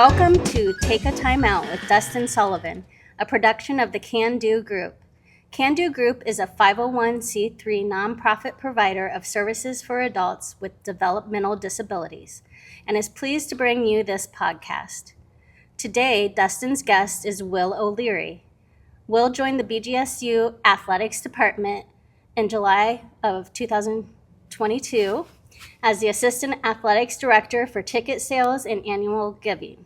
Welcome to Take a Timeout with Dustin Sullivan, a production of the Can Do Group. Can Do Group is a 501c3 nonprofit provider of services for adults with developmental disabilities and is pleased to bring you this podcast. Today, Dustin's guest is Will O'Leary. Will joined the BGSU Athletics Department in July of 2022 as the Assistant Athletics Director for Ticket Sales and Annual Giving.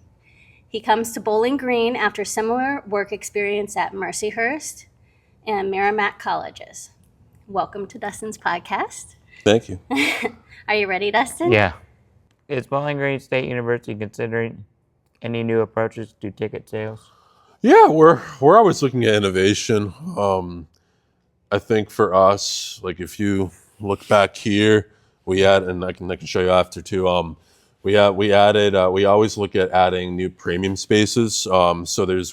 He comes to Bowling Green after similar work experience at Mercyhurst and Merrimack Colleges. Welcome to Dustin's podcast. Thank you. Are you ready, Dustin? Yeah. Is Bowling Green State University considering any new approaches to ticket sales? Yeah, we're always looking at innovation. I think for us, like if you look back here, we can show you after too. We always look at adding new premium spaces. So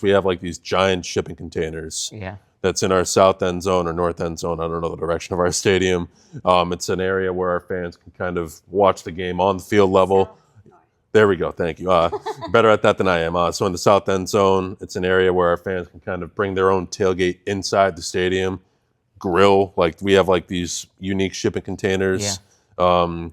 we have like these giant shipping containers. Yeah. That's in our south end zone or north end zone. I don't know the direction of our stadium. It's an area where our fans can kind of watch the game on the field level. There we go. Thank you. Better at that than I am. So in the south end zone, it's an area where our fans can kind of bring their own tailgate inside the stadium, grill. Like we have like these unique shipping containers. Yeah.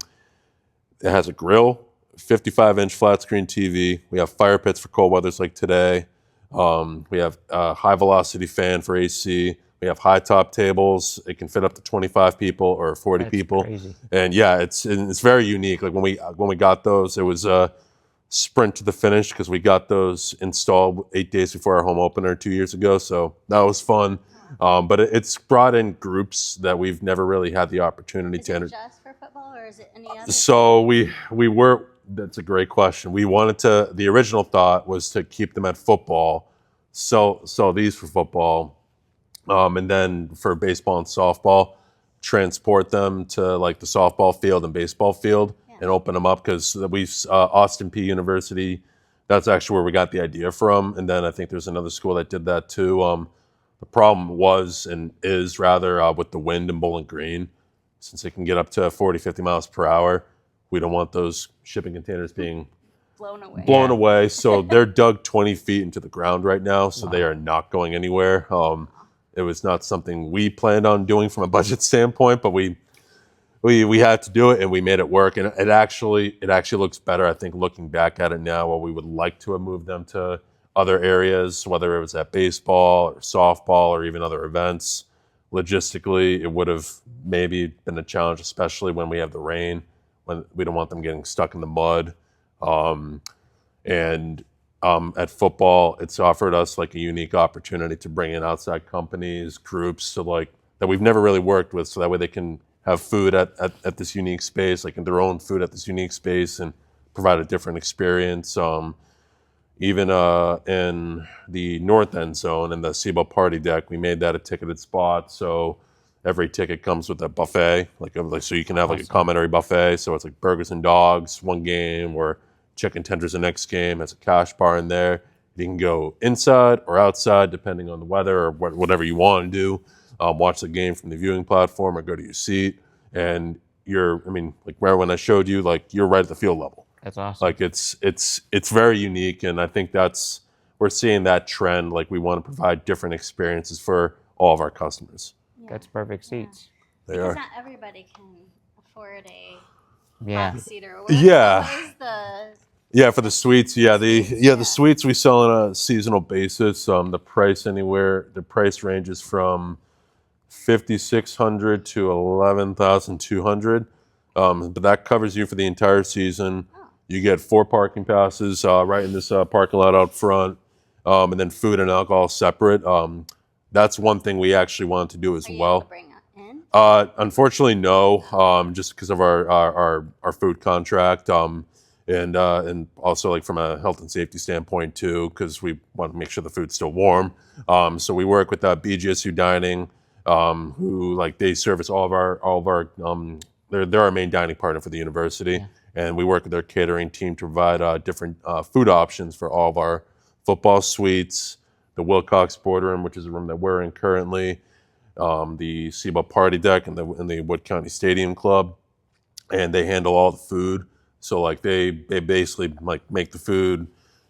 It has a grill, 55-inch flat screen TV. We have fire pits for cold weathers like today. We have a high velocity fan for AC. We have high top tables. It can fit up to 25 people or 40 That's people. crazy. And yeah, it's very unique. Like when we got those, it was a sprint to the finish because we got those installed 8 days before our home opener 2 years ago. So that was fun. But it's brought in groups that we've never really had the opportunity to. Is it just for football or is it any other? So that's a great question. The original thought was to keep them at football, sell these for football, and then for baseball and softball, transport them to like the softball field and baseball field and open them up because Austin Peay University, that's actually where we got the idea from. And then I think there's another school that did that too. The problem was and is rather with the wind in Bowling Green, since it can get up to 40, 50 miles per hour. We don't want those shipping containers being blown away. So they're dug 20 feet into the ground right now. So They are not going anywhere. It was not something we planned on doing from a budget standpoint, but we had to do it and we made it work. And it actually looks better, I think, looking back at it now, where we would like to have moved them to other areas, whether it was at baseball or softball or even other events. Logistically, it would have maybe been a challenge, especially when we have the rain, when we don't want them getting stuck in the mud. At football, it's offered us like a unique opportunity to bring in outside companies, groups that we've never really worked with, so that way they can have food at this unique space, like in their own food at this unique space, and provide a different experience. Even in the north end zone in the SIBO party deck, we made that a ticketed spot. So every ticket comes with a buffet, so you can have like a complimentary buffet. So it's like burgers and dogs one game, or chicken tenders the next game. Has a cash bar in there. You can go inside or outside depending on the weather or whatever you want to do. Watch the game from the viewing platform or go to your seat. And where when I showed you, like you're right at the field level. That's awesome. Like it's very unique, and I think we're seeing that trend. Like we want to provide different experiences for all of our customers. Yeah. That's perfect seats. Because not everybody can afford a box seater. For the suites. The suites we sell on a seasonal basis. The price ranges from $5,600 to $11,200. But that covers you for the entire season. You get 4 parking passes right in this parking lot out front, and then food and alcohol separate. That's one thing we actually wanted to do as well. Able to bring it in? Unfortunately, no, just because of our food contract, and also like from a health and safety standpoint too, because we want to make sure the food's still warm. So we work with BGSU Dining, who like they service all of our they're our main dining partner for the university. Yeah. And we work with their catering team to provide different food options for all of our football suites, the Wilcox Boardroom, which is a room that we're in currently, the SIBO Party Deck, and the Wood County Stadium Club. And they handle all the food. So like they basically like make the food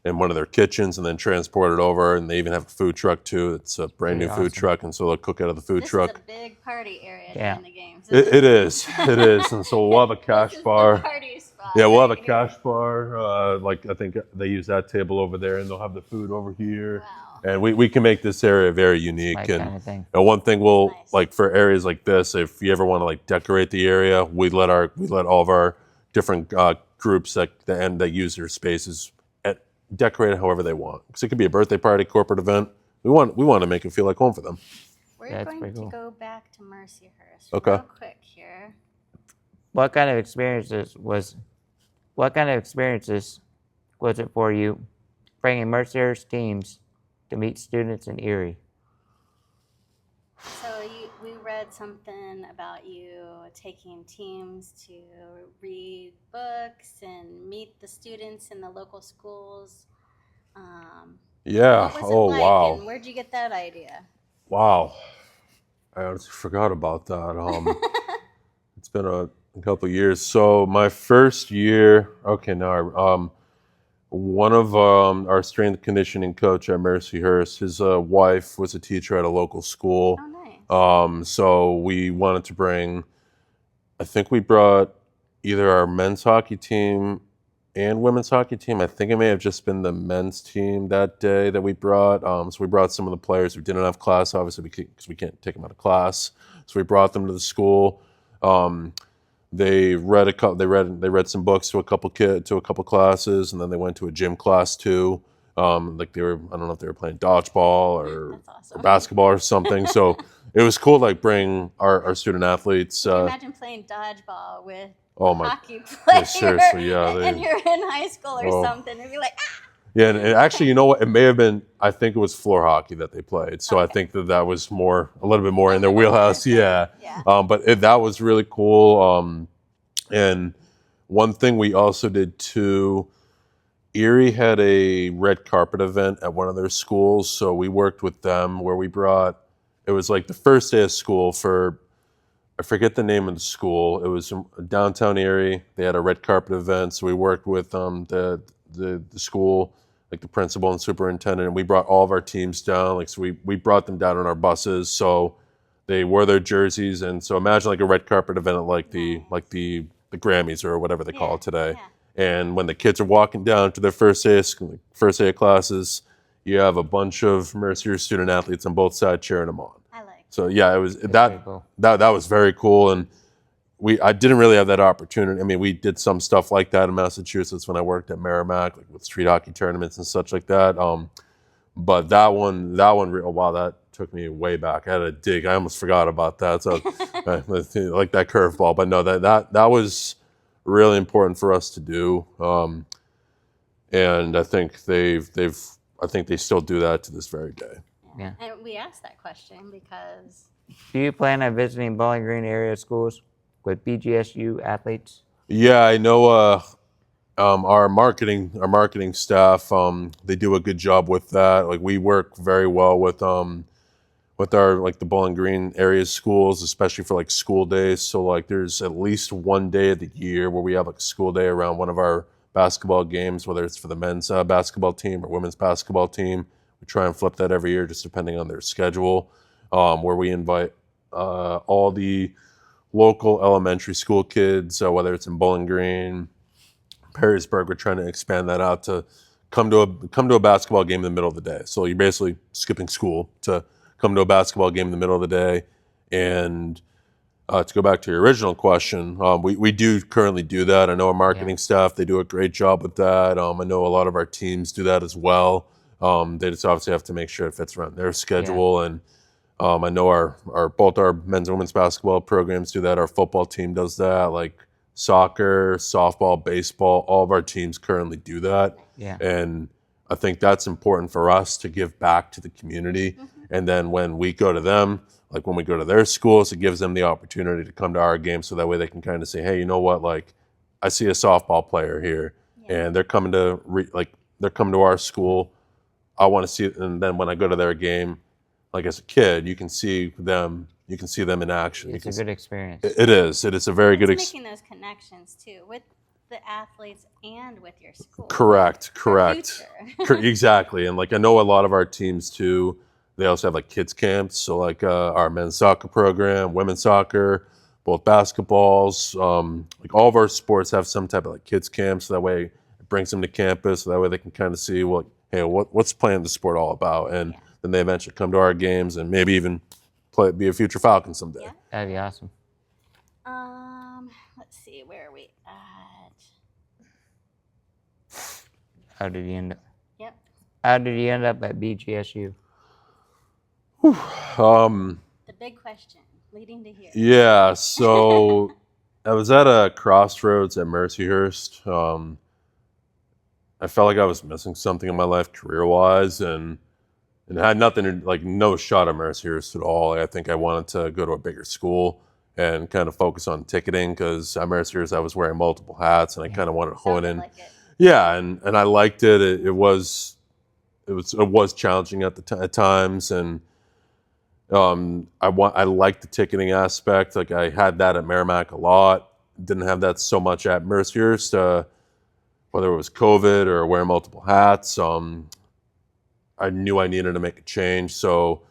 in one of their kitchens and then transport it over. And they even have a food truck too. It's a brand new Pretty food awesome. truck, and so they'll cook out of the food This truck. is a big party area Yeah. during the games. It is, and so we'll have a cash This is bar. the party spot. Yeah, we'll have a right here. cash bar. Like I think they use that table over there, and they'll have the food over here. Wow. And we can make this area very unique. My And kind of thing. one thing we'll Nice. like for areas like this, if you ever want to like decorate the area, we let all of our different groups that use their spaces decorate it however they want. Because it could be a birthday party, corporate event. We want to make it feel like home for them. We're Yeah, it's going pretty to cool. go back to Mercyhurst Okay. real quick here. What kind of experiences was it for you bringing Mercyhurst teams to meet students in Erie? So we read something about you taking teams to read books and meet the students in the local schools. Yeah. What was it Oh like, wow. and where'd you get that idea? Wow. I honestly forgot about that. It's been a couple of years. So my first year, one of our strength and conditioning coach at Mercyhurst, his wife was a teacher at a local school. Oh, nice. So we wanted to bring, I think we brought either our men's hockey team and women's hockey team. I think it may have just been the men's team that day that we brought. So we brought some of the players who didn't have class, obviously, because we can't take them out of class. So we brought them to the school. They read some books to a couple classes, and then they went to a gym class too. I don't know if they were playing dodgeball or, That's awesome. or basketball or something. So it was cool, like bring our student athletes. Can you imagine playing dodgeball with Oh a my, hockey player, seriously, yeah, and you're in high school or Oh. something, and be like, ah! yeah, and actually, you know what? It may have been. I think it was floor hockey that they played. So I think that was a little bit more in their wheelhouse. Yeah. Yeah. But that was really cool. And one thing we also did too, Erie had a red carpet event at one of their schools. So we worked with them where it was like the first day of school I forget the name of the school. It was in downtown Erie. They had a red carpet event. So we worked with the school, like the principal and superintendent, and we brought all of our teams down. Like, so we brought them down on our buses. So they wore their jerseys. And so imagine like a red carpet event at like the Grammys or whatever they call it today. Yeah. And when the kids are walking down to their first day of classes, you have a bunch of Mercyhurst student athletes on both sides cheering them on. I like. So yeah, it was Pretty cool. that was very cool. And I didn't really have that opportunity. I mean, we did some stuff like that in Massachusetts when I worked at Merrimack, like with street hockey tournaments and such like that. But that one, wow, that took me way back. I had to dig. I almost forgot about that. So like that curveball. But no, that was really important for us to do. And I think they still do that to this very day. Yeah. And we asked that question because Do you plan on visiting Bowling Green area schools with BGSU athletes? Yeah, I know. Our marketing staff, they do a good job with that. Like we work very well with our like the Bowling Green area schools, especially for like school days. So like there's at least one day of the year where we have like a school day around one of our basketball games, whether it's for the men's basketball team or women's basketball team. We try and flip that every year, just depending on their schedule, where we invite all the local elementary school kids, whether it's in Bowling Green, Perrysburg. We're trying to expand that out to come to a basketball game in the middle of the day. So you're basically skipping school to come to a basketball game in the middle of the day. And to go back to your original question, we do currently do that. I know our marketing staff, they do a great job with that. I know a lot of our teams do that as well. They just obviously have to make sure it fits around their schedule. And I know both our men's and women's basketball programs do that. Our football team does that. Like soccer, softball, baseball, all of our teams currently do that. Yeah. And I think that's important for us to give back to the community. Mm-hmm. And then when we go to them, like when we go to their schools, it gives them the opportunity to come to our games, so that way they can kind of say, hey, you know what, like I see a softball player here and they're coming to our school. I want to see it. And then when I go to their game, like as a kid, you can see them in action. It's a good experience. It is a very good experience. making those connections too with the athletes and with your school. Correct. For future. Exactly. And like I know a lot of our teams too, they also have like kids camps. So like our men's soccer program, women's soccer, both basketballs, like all of our sports have some type of like kids camp. So that way it brings them to campus. So that way they can kind of see what's playing the sport all about. And then they eventually come to our games and maybe even be a future Falcon someday. Yeah. That'd be awesome. Let's see, where are we at? How did you end up? Yep. How did you end up at BGSU? The big question leading to here. Yeah, so I was at a crossroads at Mercyhurst. I felt like I was missing something in my life career-wise, and it had nothing to, like, no shot at Mercyhurst at all. I think I wanted to go to a bigger school and kind of focus on ticketing, because at Mercyhurst I was wearing multiple hats, and I kind of wanted to hone in. Like it. Yeah, and I liked it. It was challenging at times, and I liked the ticketing aspect. Like I had that at Merrimack a lot. Didn't have that so much at Mercyhurst. Whether it was COVID or wearing multiple hats, I knew I needed to make a change. So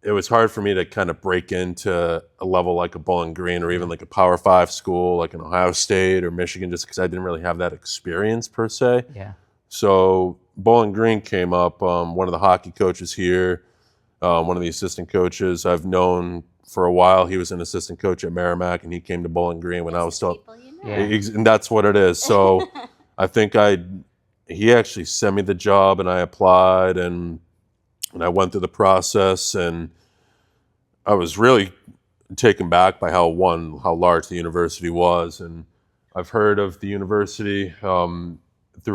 it was hard for me to kind of break into a level like a Bowling Green or even like a Power 5 school like an Ohio State or Michigan, just because I didn't really have that experience per se. Yeah. So Bowling Green came up. One of the hockey coaches here, one of the assistant coaches I've known for a while. He was an assistant coach at Merrimack, and he came to Bowling Green when I was still. Yeah. And that's what it is. So I think he actually sent me the job, and I applied, and I went through the process, and I was really taken back by how large the university was. And I've heard of the university through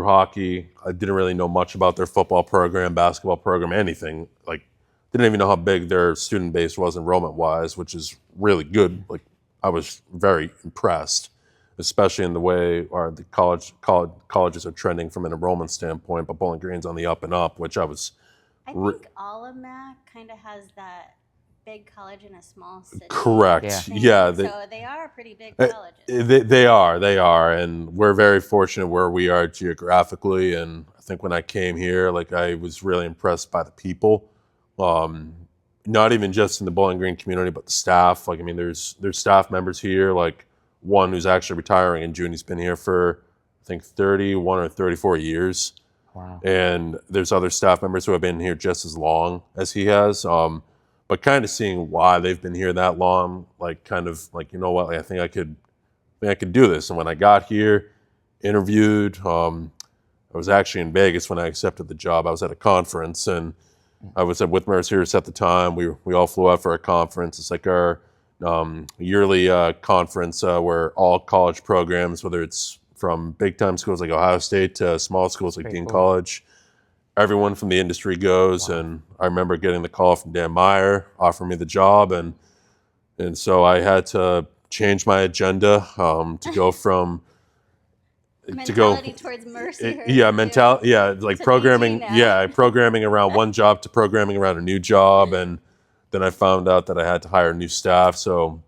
hockey. I didn't really know much about their football program, basketball program, anything. Like, didn't even know how big their student base was enrollment-wise, which is really good. Like, I was very impressed, especially in the way the colleges are trending from an enrollment standpoint. But Bowling Green's on the up and up, which I think all of Mac kind of has that big college in a small city. Correct. Yeah. So they are pretty big colleges. They are, and we're very fortunate where we are geographically. And I think when I came here, like I was really impressed by the people, not even just in the Bowling Green community, but the staff. Like I mean, there's staff members here, like one who's actually retiring in June. He's been here for I think 31 or 34 years. Wow. And there's other staff members who have been here just as long as he has. But kind of seeing why they've been here that long, like kind of like, you know what, like, I think I could do this. And when I got here, interviewed, I was actually in Vegas when I accepted the job. I was at a conference, and I was with Mercyhurst at the time. We all flew out for a conference. It's like our yearly conference where all college programs, whether it's from big time schools like Ohio State to small schools like Dean College, everyone from the industry goes. Wow. And I remember getting the call from Dan Meyer offering me the job, and so I had to change my agenda to go from mentality towards Mercyhurst. Like programming around one job to programming around a new job. And then I found out that I had to hire new staff. So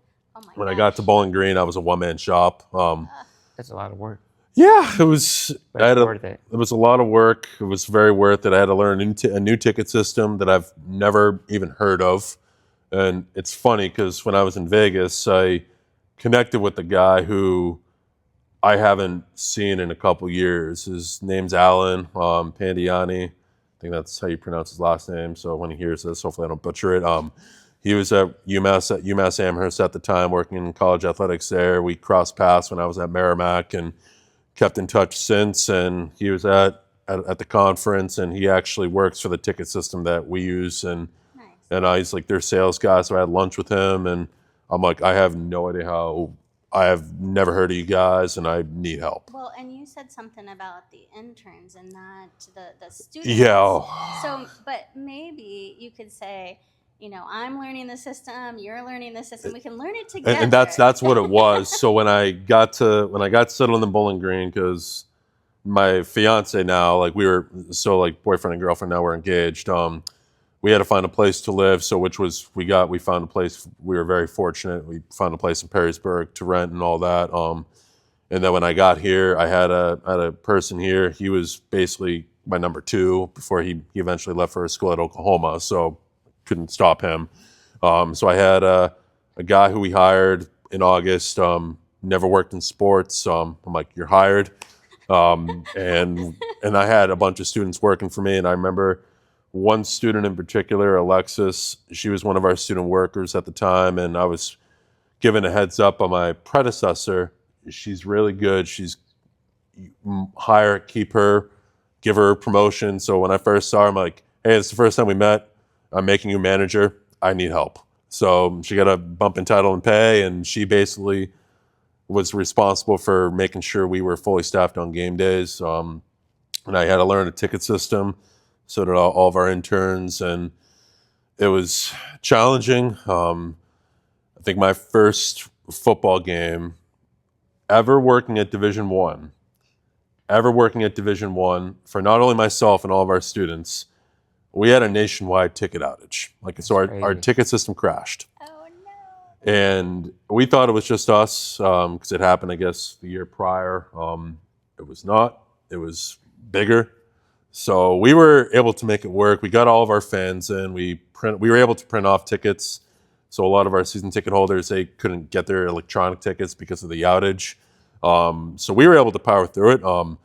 when I got to Bowling Green, I was a one-man shop. That's a lot of work. Yeah, it was. Worth it. It was a lot of work. It was very worth it. I had to learn a new ticket system that I've never even heard of. And it's funny because when I was in Vegas, I connected with a guy who I haven't seen in a couple years. His name's Alan Pandiani. I think that's how you pronounce his last name. So when he hears this, hopefully I don't butcher it. He was at UMass Amherst at the time, working in college athletics there. We crossed paths when I was at Merrimack and kept in touch since. And he was at the conference, and he actually works for the ticket system that we use. And he's like their sales guy. So I had lunch with him, and I'm like, I have no idea how. I have never heard of you guys, and I need help. Well, and you said something about the interns and that the students. Yeah. So, but maybe you could say, you know, I'm learning the system, you're learning the system. We can learn it together. And that's what it was. So when I got settled in Bowling Green, because my fiance now, like boyfriend and girlfriend, now we're engaged. We had to find a place to live. So we found a place. We were very fortunate. We found a place in Perrysburg to rent and all that. And then when I got here, I had a person here. He was basically my number 2 before he eventually left for a school at Oklahoma. So couldn't stop him. So I had a guy who we hired in August. Never worked in sports. I'm like, you're hired. And I had a bunch of students working for me. And I remember one student in particular, Alexis. She was one of our student workers at the time, and I was given a heads up on my predecessor. She's really good. She's hire, keep her, give her a promotion. So when I first saw her, I'm like, hey, it's the first time we met. I'm making you manager. I need help. So she got a bump in title and pay, and she basically was responsible for making sure we were fully staffed on game days. And I had to learn a ticket system. So did all of our interns, and it was challenging. I think my first football game ever working at Division One, for not only myself and all of our students, we had a nationwide ticket outage. So our ticket system crashed. Oh no. And we thought it was just us because it happened, I guess, the year prior. It was not. It was bigger. So we were able to make it work. We got all of our fans in. We were able to print off tickets. So a lot of our season ticket holders, they couldn't get their electronic tickets because of the outage. So we were able to power through it.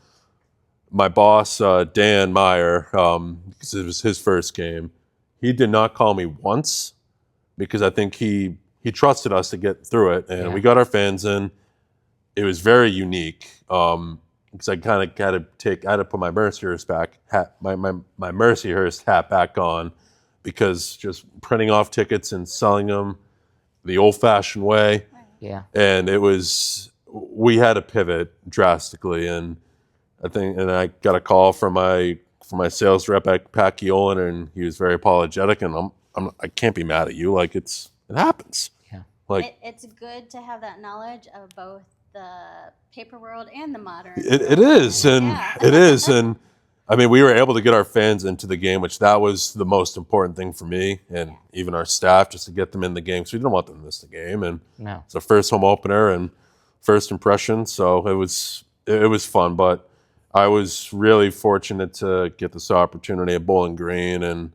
My boss, Dan Meyer, because it was his first game, he did not call me once because I think he trusted us to get through it. And we got our fans in. It was very unique because I kind of I had to put my Mercyhurst hat, my Mercyhurst hat back on, because just printing off tickets and selling them the old-fashioned way. Yeah. And we had to pivot drastically. And I got a call from my sales rep at Pacquiolin, and he was very apologetic. And I can't be mad at you. Like it happens. Yeah. Like it's good to have that knowledge of both the paper world and the modern. It is, and Yeah. it is, and I mean, we were able to get our fans into the game, which that was the most important thing for me, and even our staff, just to get them in the game. So we didn't want them to miss the game, and it's our first home opener and first impression. So it was fun, but I was really fortunate to get this opportunity at Bowling Green, and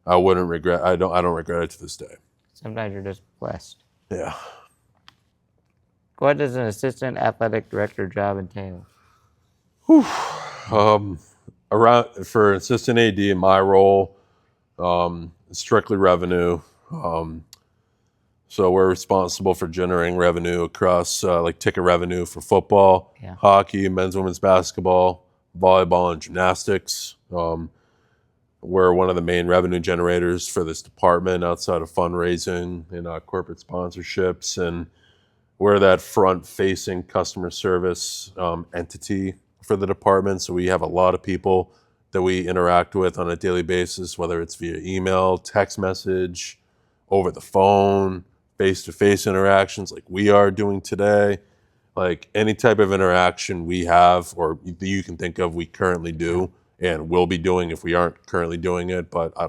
I wouldn't regret. I don't regret it to this day. Sometimes you're just blessed. Yeah. What does an assistant athletic director job entail? Around for assistant AD, in my role, strictly revenue. So we're responsible for generating revenue across like ticket revenue for football, hockey, men's, women's basketball, volleyball, and gymnastics. We're one of the main revenue generators for this department outside of fundraising and corporate sponsorships, and we're that front-facing customer service entity for the department. So we have a lot of people that we interact with on a daily basis, whether it's via email, text message, over the phone, face-to-face interactions like we are doing today. Like any type of interaction we have or you can think of, we currently do and will be doing if we aren't currently doing it. But I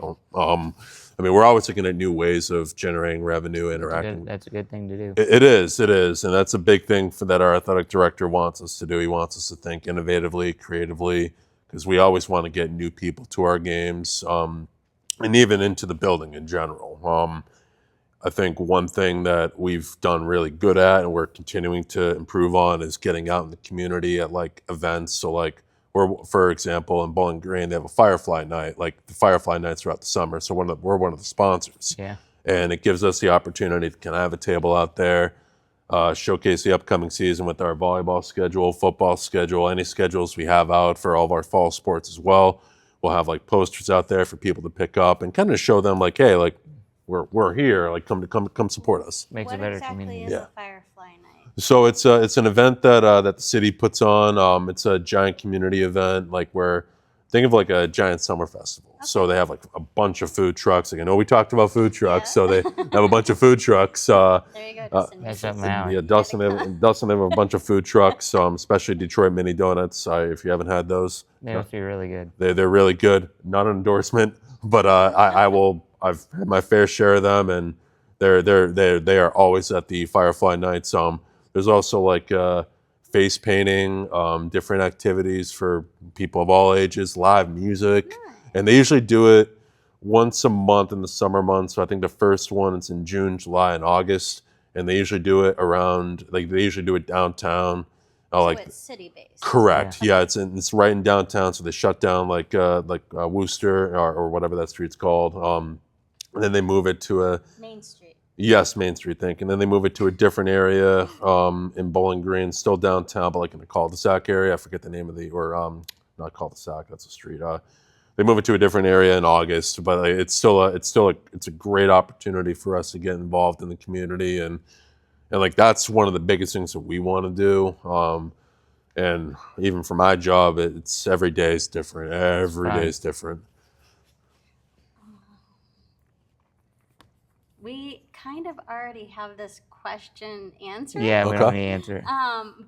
mean, we're always looking at new ways of generating revenue, interacting. That's a good thing to do. It is, and that's a big thing that our athletic director wants us to do. He wants us to think innovatively, creatively, because we always want to get new people to our games, and even into the building in general. I think one thing that we've done really good at, and we're continuing to improve on, is getting out in the community at like events. So like, for example, in Bowling Green, they have a Firefly Night, like the Firefly Nights throughout the summer. So we're one of the sponsors. Yeah. And it gives us the opportunity to kind of have a table out there, showcase the upcoming season with our volleyball schedule, football schedule, any schedules we have out for all of our fall sports as well. We'll have like posters out there for people to pick up and kind of show them like, hey, like we're here, like come support us. Makes a better community. What exactly is a Firefly Night? So it's an event that the city puts on. It's a giant community event, like where think of like a giant summer festival. Okay. So they have like a bunch of food trucks. Like I know we talked about food trucks, so they have a bunch of food trucks. There you go, Dustin. That's something out. Yeah, Dustin have a bunch of food trucks, especially Detroit mini donuts. If you haven't had those, they must be really good. They're really good. Not an endorsement, but I've had my fair share of them, and they are always at the Firefly Nights. There's also like face painting, different activities for people of all ages, live music. And they usually do it once a month in the summer months. So I think the first one is in June, July, and August. And they usually do it around, like they usually do it downtown. So Like it's city-based. correct, yeah. It's right in downtown. So they shut down like Worcester or whatever that street's called. And then they move it to a Main Street. yes, Main Street, thank you. And then they move it to a different area in Bowling Green, still downtown, but like in the cul-de-sac area. I forget the name of not cul-de-sac. That's a street. They move it to a different area in August, but it's a great opportunity for us to get involved in the community, and like that's one of the biggest things that we want to do. And even for my job, it's every day is different. Every day is different. We kind of already have this question answered. Yeah, we Okay. don't need to answer it.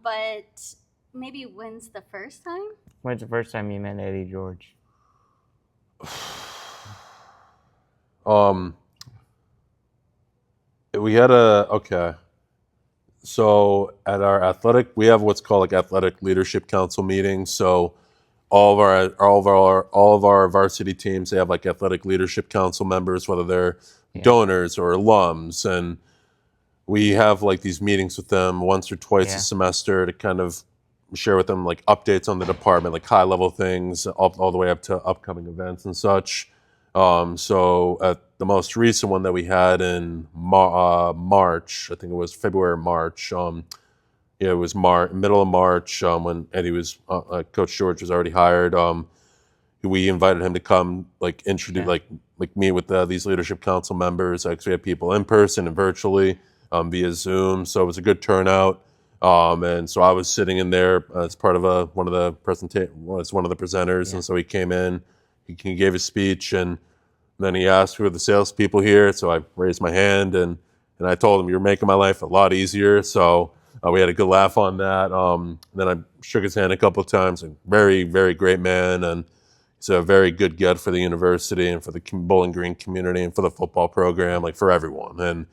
But maybe when's the first time? When's the first time you met Eddie George? We had so at our athletic, we have what's called like athletic leadership council meetings. So all of our varsity teams, they have like athletic leadership council members, whether they're donors or alums, and we have like these meetings with them once or twice a semester to kind of share with them like updates on the department, like high level things, all the way up to upcoming events and such. So at the most recent one that we had in March, I think it was February or March. It was middle of March when Eddie was Coach George was already hired. We invited him to come like introduce like meet with these leadership council members. Actually, we had people in person and virtually via Zoom. So it was a good turnout. And so I was sitting in there as part of one of the presenters, and so he came in. He gave a speech, and then he asked who are the salespeople here. So I raised my hand, and I told him, "You're making my life a lot easier." So we had a good laugh on that. Then I shook his hand a couple of times. A very, very great man, and he's a very good get for the university and for the Bowling Green community and for the football program, like for everyone. And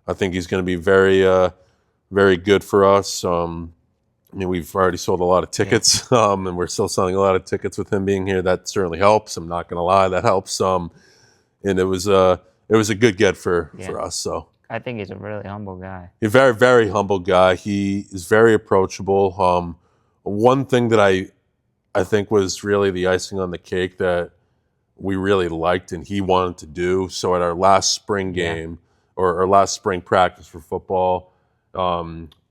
I think he's going to be very, very good for us. I mean, we've already sold a lot of tickets, and we're still selling a lot of tickets with him being here. That certainly helps. I'm not going to lie, that helps. And it was a good get for us. So I think he's a really humble guy. He's a very, very humble guy. He is very approachable. One thing that I think was really the icing on the cake that we really liked and he wanted to do. So at our last spring game or our last spring practice for football,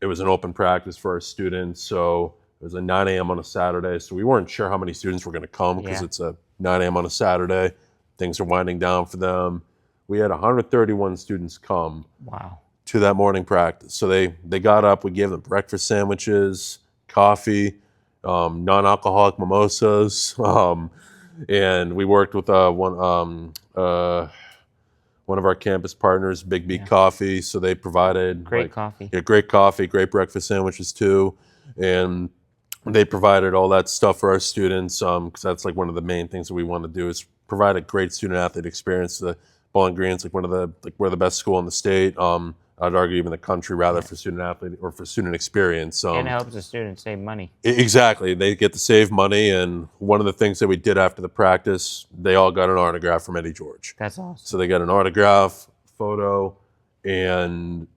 it was an open practice for our students. So it was a 9 a.m. on a Saturday. So we weren't sure how many students were going to come because it's a 9 a.m. on a Saturday. Things are winding down for them. We had 131 students come to that morning practice. So they got up. We gave them breakfast sandwiches, coffee, non-alcoholic mimosas, and we worked with one of our campus partners, Big B Coffee. So they provided great coffee. Yeah, great coffee, great breakfast sandwiches too, and they provided all that stuff for our students because that's like one of the main things that we want to do is provide a great student athlete experience. The Bowling Green's like we're the best school in the state. I'd argue even the country, rather, for student athlete or for student experience. And it helps the students save money. Exactly, they get to save money. And one of the things that we did after the practice, they all got an autograph from Eddie George. That's awesome. So they got an autograph, photo, and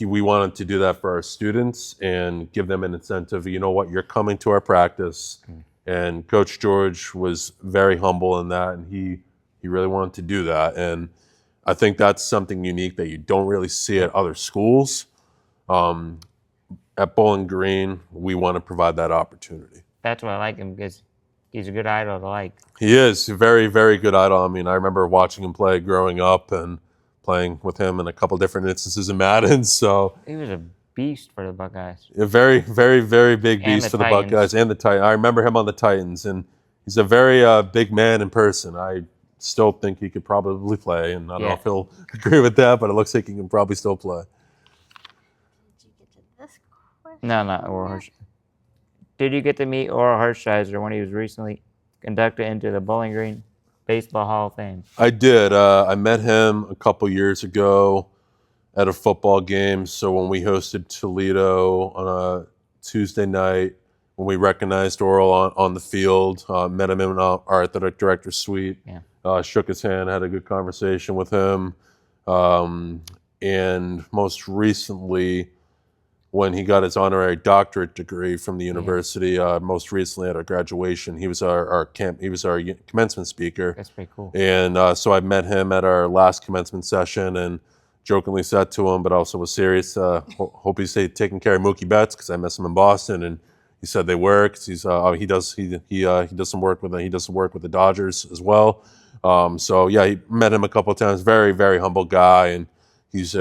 we wanted to do that for our students and give them an incentive. You know what? You're coming to our practice, and Coach George was very humble in that, and he really wanted to do that. And I think that's something unique that you don't really see at other schools. At Bowling Green, we want to provide that opportunity. That's why I like him, because he's a good idol to like. He is a very, very good idol. I mean, I remember watching him play growing up and playing with him in a couple different instances in Madden. So he was a beast for the Buckeyes. A very, very, very big beast for the Titans. Buckeyes and the Titans. I remember him on the Titans, and he's a very big man in person. I still think he could probably play, and I don't know if he'll agree with that, but it looks like he can probably still play. Did you get to this question? No, Oral Hershiser. Did you get to meet Oral Hershiser when he was recently inducted into the Bowling Green Baseball Hall of Fame? I did. I met him a couple years ago at a football game. So when we hosted Toledo on a Tuesday night when we recognized Oral on the field. Met him in our athletic director's suite. Yeah. Shook his hand, had a good conversation with him. And most recently, when he got his honorary doctorate degree from the university, most recently at our graduation, he was our commencement speaker. That's pretty cool. And so I met him at our last commencement session and jokingly said to him, but also was serious, hope he's taking care of Mookie Betts, because I miss him in Boston. And he said they were, because he does some work with the Dodgers as well. So yeah, he met him a couple of times. Very, very humble guy, and he's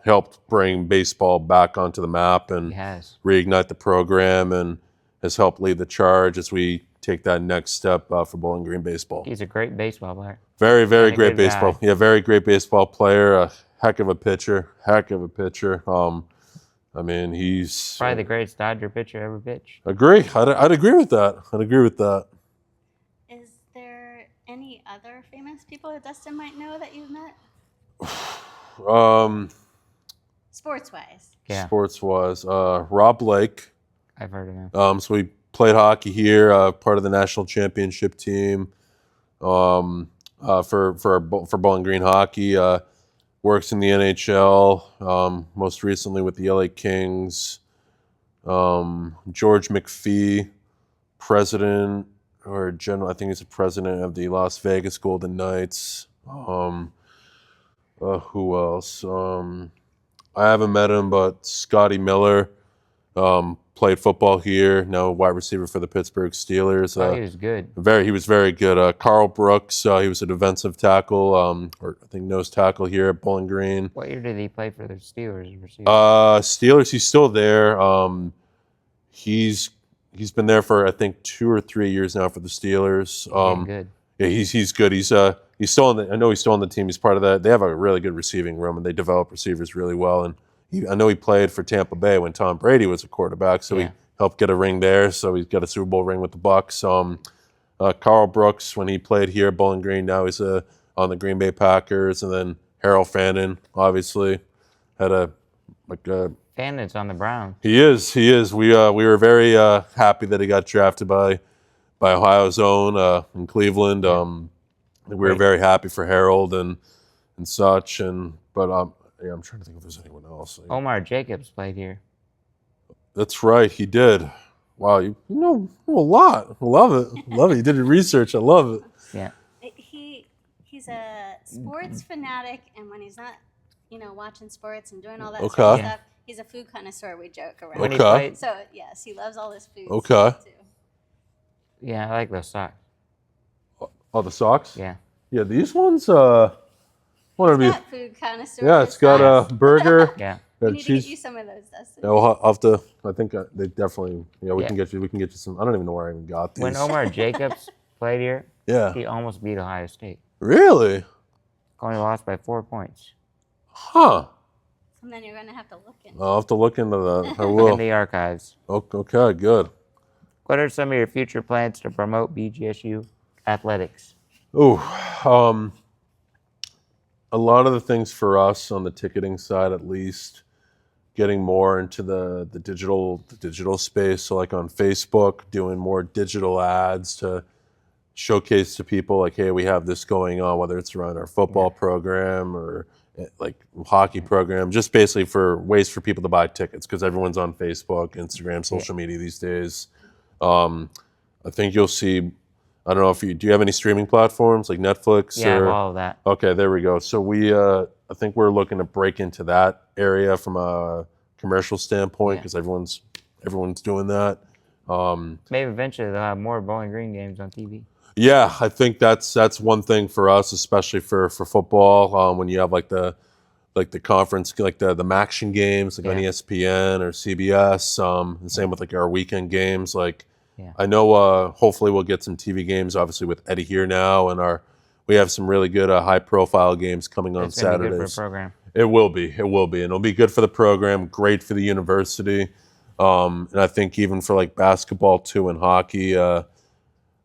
helped bring baseball back onto the map and He has. reignite the program, and has helped lead the charge as we take that next step for Bowling Green baseball. He's a great baseball player. Very, very And a great good baseball. guy. Yeah, very great baseball player. A heck of a pitcher. I mean, he's Probably the greatest Dodger pitcher ever pitched. agree. I'd agree with that. Is there any other famous people that Dustin might know that you've met? Sports-wise. Yeah, Sports was Rob Blake. I've heard of him. So we played hockey here, part of the national championship team for Bowling Green hockey. Works in the NHL, most recently with the LA Kings. George McPhee, president or general, I think he's the president of the Las Vegas Golden Knights. Who else? I haven't met him, but Scotty Miller played football here. Now wide receiver for the Pittsburgh Steelers. Oh, he was good. He was very good. Carl Brooks, he was a defensive tackle, or I think nose tackle here at Bowling Green. What year did he play for the Steelers? Steelers, he's still there. He's been there for I think 2 or 3 years now for the Steelers. Good. Yeah, he's good. He's still on the. I know he's still on the team. He's part of that. They have a really good receiving room, and they develop receivers really well. And I know he played for Tampa Bay when Tom Brady was a quarterback, so he helped get a ring there. So he's got a Super Bowl ring with the Bucs. Carl Brooks, when he played here at Bowling Green, now he's on the Green Bay Packers. And then Harold Fannin, obviously, had Fannon's on the Browns. He is. We were very happy that he got drafted by Ohio's own in Cleveland. We were very happy for Harold and such. But I'm trying to think if there's anyone else. Omar Jacobs played here. That's right, he did. Wow, you know a lot. Love it. You did your research. I love it. Yeah. He's a sports fanatic, and when he's not, watching sports and doing all that Okay. sort of stuff, he's a food connoisseur. We joke around. When he Okay. played, So yes, he loves all his food. Okay. Too. yeah, I like those socks. Oh, the socks? Yeah. Yeah, these ones. What are He's we? got food connoisseur. Yeah, it's got a burger. Yeah. We Got a need to get cheese. you some of those, Dustin. Yeah, we'll have to. I think they definitely. Yeah, we Yeah. can get you some. I don't even know where I even got these. When Omar Jacobs played here, Yeah. he almost beat Ohio State. Really? Only lost by 4 points. Huh. And then you're going to have to look into I'll have to look into that. I In will. the archives. Okay, good. What are some of your future plans to promote BGSU athletics? Ooh, a lot of the things for us on the ticketing side, at least, getting more into the digital space. So like on Facebook, doing more digital ads to showcase to people like, hey, we have this going on, whether it's around our football program or like hockey program, just basically for ways for people to buy tickets, because everyone's on Facebook, Instagram, social media these days. I think you'll see. I don't know if do you have any streaming platforms like Netflix? Yeah, I have or, all of that. Okay, there we go. So I think we're looking to break into that area from a commercial standpoint, because everyone's doing that. Maybe eventually they'll have more Bowling Green games on TV. Yeah, I think that's one thing for us, especially for football. When you have like the conference, like the Maction games, like on ESPN or CBS. The same with like our weekend games. Like I know, hopefully we'll get some TV games. Obviously with Eddie here now, and we have some really good high profile games coming on It's gonna be good Saturdays. for the program. It will be, and it'll be good for the program, great for the university, and I think even for like basketball too and hockey,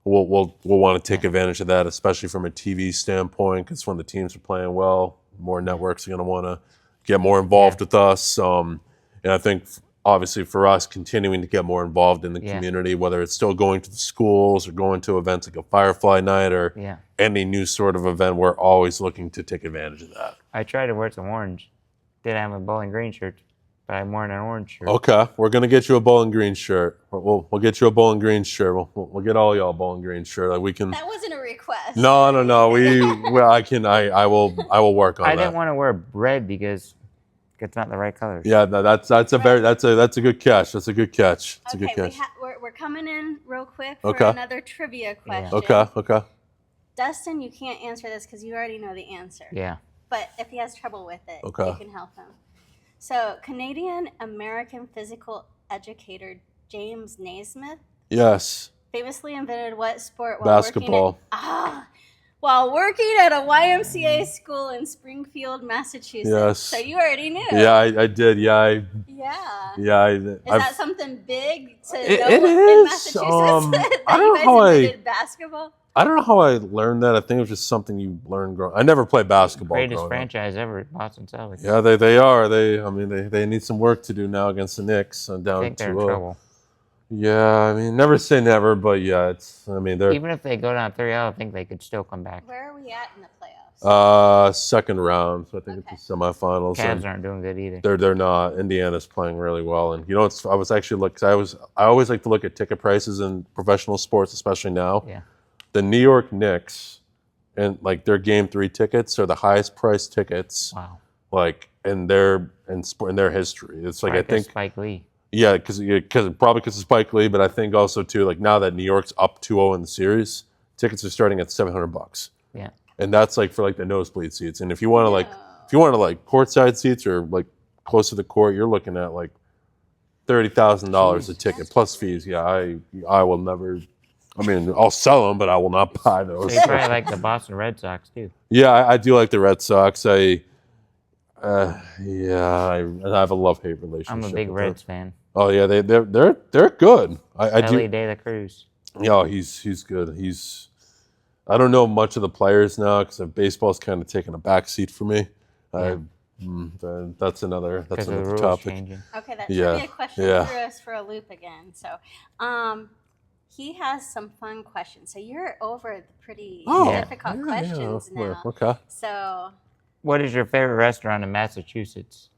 we'll want to take advantage of that, especially from a TV standpoint, because when the teams are playing well, more networks are going to want to get more involved with us, and I think obviously for us, continuing to get more involved in the Yeah. community, whether it's still going to the schools or going to events like a Firefly Night or Yeah. any new sort of event, we're always looking to take advantage of that. I tried to wear some orange. Didn't have a Bowling Green shirt, but I'm wearing an orange shirt. Okay, we're gonna get you a Bowling Green shirt. We'll get you a Bowling Green shirt. We'll get all y'all a Bowling Green shirt. Like we can. That wasn't a request. No. I will work on I that. didn't want to wear red because it's not the right color. Yeah, that's a good catch. That's a good catch. That's a good Okay, catch. we're coming in real quick for Okay. another trivia question. Okay. Dustin, you can't answer this because you already know the answer. Yeah. But if he has trouble with it, Okay. you can help him. So, Canadian American physical educator James Naismith Yes. famously invented what sport Basketball. while working at a YMCA school in Springfield, Massachusetts. Yes. So you already knew. Yeah, I did. Yeah, Yeah. Is that something big to know it in is. Massachusetts? I That don't you know guys how invented basketball? I don't know how I learned that. I think it was just something you learn growing. I never played basketball. Greatest growing up. franchise ever, Boston Celtics. Yeah, they are. They need some work to do now against the Knicks. I Down think they're in 2-0. trouble. Yeah, I mean, never say never, but yeah, they're Even if they go down 3-0, I think they could still come back. Where are we at in the playoffs? second round. So I think it's the semifinals. Cavs and aren't doing good either. they're not. Indiana's playing really well, and I was actually I always like to look at ticket prices in professional sports, especially now. Yeah. The New York Knicks and like their Game 3 tickets are the highest priced tickets. Wow. Like in their history. It's like Right, I think Spike Lee. yeah, because of Spike Lee, but I think also too like now that New York's up 2-0 in the series, tickets are starting at $700. Yeah. And that's like for like the nosebleed seats. And if you want to like courtside seats or like close to the court, you're looking at like $30,000 a ticket plus fees. Yeah, I will never. I mean, I'll sell them, but I will not buy those. So you probably like the Boston Red Sox too. Yeah, I do like the Red Sox. I have a love-hate relationship. I'm a big with Reds them. fan. Oh yeah, they're good. I do. Ellie De La Cruz. Yeah, he's good. I don't know much of the players now because baseball's kind of taken a backseat for me. Yeah. That's another Because of the rules topic. changing. Okay, that Yeah, trivia question yeah. threw us for a loop again. So, he has some fun questions. So you're over the pretty difficult questions now. Okay. So, What is your favorite restaurant in Massachusetts?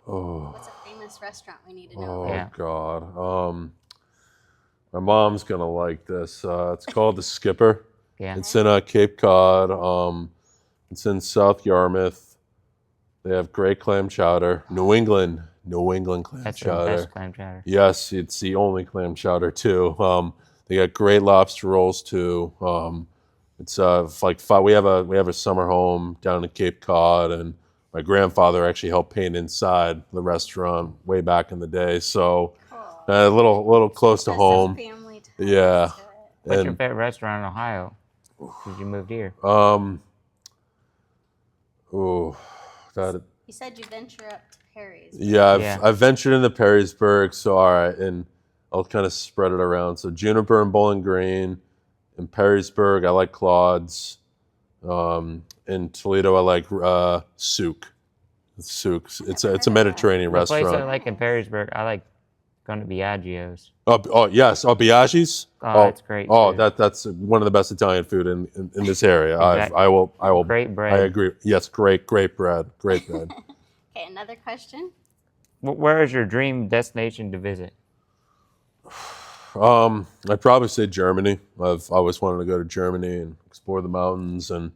Oh, what's a famous restaurant we need to know? oh Yeah. God. My mom's gonna like this. It's called the Skipper. Yeah. It's in Cape Cod. It's in South Yarmouth. They have great clam chowder. New England clam That's the chowder. best clam chowder. Yes, it's the only clam chowder too. They got great lobster rolls too. It's like we have a summer home down in Cape Cod, and my grandfather actually helped paint inside the restaurant way back in the day. So a little close to That's home. a family ties Yeah. to it. What's your And favorite restaurant in Ohio? Since you moved here. that You said you venture up to Perry's. yeah, I've ventured into Perrysburg. So all right, and I'll kind of spread it around. So Juniper and Bowling Green. In Perrysburg, I like Claude's. In Toledo, I like Souk. Souk's. It's a Mediterranean The place restaurant. I like in Perrysburg, I like going to Biagio's. Oh yes, Biaggi's. Oh, that's great. Oh, too. that's one of the best Italian food in this area. Exactly. I will. Great bread. I agree. Yes, great bread. Great bread. Okay, another question. Where is your dream destination to visit? I'd probably say Germany. I've always wanted to go to Germany and explore the mountains, and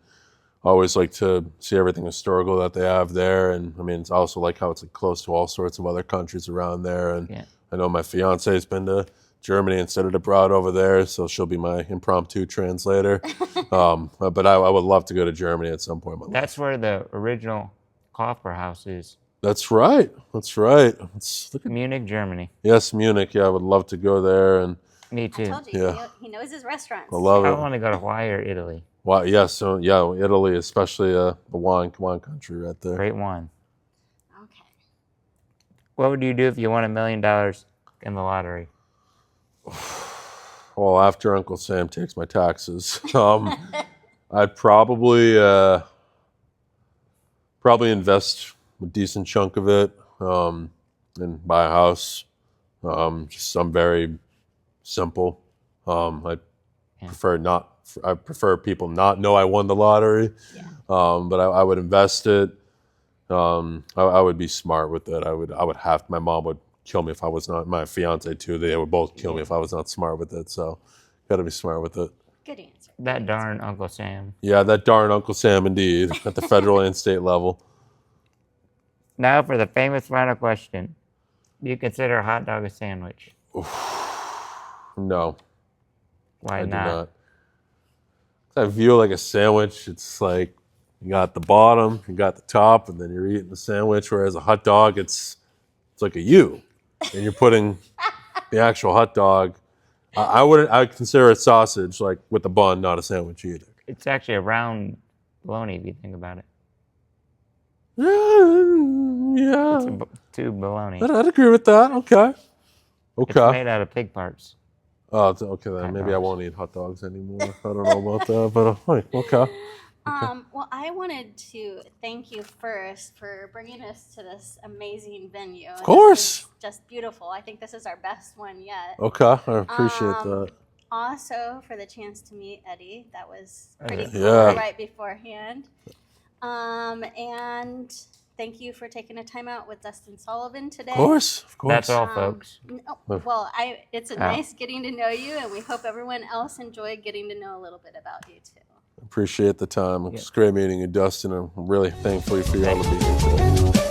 I always like to see everything historical that they have there. And I mean, it's also like how it's like close to all sorts of other countries around there. And Yeah. I know my fiance has been to Germany and studied abroad over there, so she'll be my impromptu translator. But I would love to go to Germany at some point in my life. That's where the original Kauffer House is. That's right. Let's look at Munich, Germany. yes, Munich. Yeah, I would love to go there, and Me I too. told you, Yeah. he knows his restaurants. I love I it. want to go to Hawaii or Italy. Wow. Yeah. So yeah, Italy, especially the wine country right there. Great wine. Okay. What would you do if you won $1 million in the lottery? Well, after Uncle Sam takes my taxes, I'd probably invest a decent chunk of it and buy a house I'm very simple. I prefer people not know I won the lottery. Yeah. But I would invest it. I would be smart with it. I would have. My mom would kill me if I was not. My fiance too. They would both kill me if I was not smart with it. So, got to be smart with it. Good answer. That darn Uncle Sam. Yeah, that darn Uncle Sam, indeed, at the federal and state level. Now for the famous final question. Do you consider a hot dog a sandwich? No, Why I do not? not. I view it like a sandwich. It's like you got the bottom, you got the top, and then you're eating the sandwich. Whereas a hot dog, it's like a U, and you're putting the actual hot dog. I wouldn't. I would consider it sausage, like with the bun, not a sandwich either. It's actually a round bologna if you think about it. Yeah, It's a tube bologna. I'd agree with that. Okay. It's made out of pig parts. Oh, okay. Then Hot maybe I dogs. won't eat hot dogs anymore. I don't know about that, but okay. Well, I wanted to thank you first for bringing us to this amazing venue. Of course. Just beautiful. I think this is our best one yet. Okay, I appreciate that. Also, for the chance to meet Eddie. That was pretty cool Yeah. right beforehand. And thank you for taking a time out with Dustin Sullivan today. Of course. That's all, folks. Well, it's nice getting to know you, and we hope everyone else enjoyed getting to know a little bit about you too. Appreciate the time. It's great meeting you, Dustin. I'm really thankful for you all to be here today.